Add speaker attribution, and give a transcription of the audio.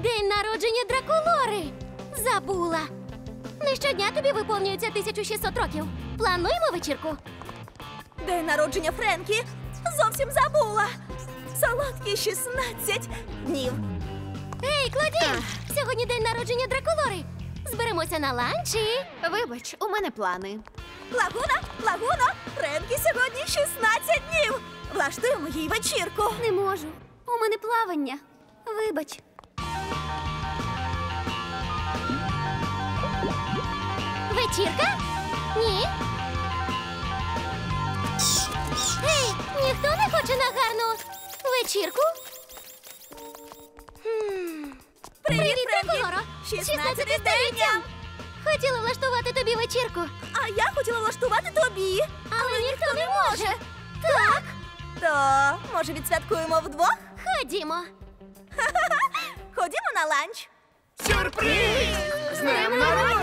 Speaker 1: День народження Дракулори! Забула! Не щодня тобі виповнюється 1600 років. Плануємо вечірку?
Speaker 2: День народження Френкі. Зовсім забула. Солодкі 16 днів.
Speaker 1: Ей, Клодін! Сьогодні день народження Дракулори! Зберемося на ланч і...
Speaker 3: Вибач, у мене плани.
Speaker 2: Лагуна, Френкі сьогодні 16 днів. Влаштуємо їй вечірку.
Speaker 3: Не можу. У мене плавання. Вибач.
Speaker 1: Вечірка? Ні. Ей, ніхто не хоче на гарну вечірку?
Speaker 2: Привіт, Френкі!
Speaker 1: Дракулоро!
Speaker 2: 16 день!
Speaker 1: Хотіла влаштувати тобі вечірку,
Speaker 2: А я хотіла влаштувати тобі.
Speaker 1: але ніхто не може. Так,
Speaker 2: То, може, відсвяткуємо вдвох?
Speaker 1: ходімо.
Speaker 2: Ходімо на ланч.
Speaker 4: Сюрприз! З днем народження!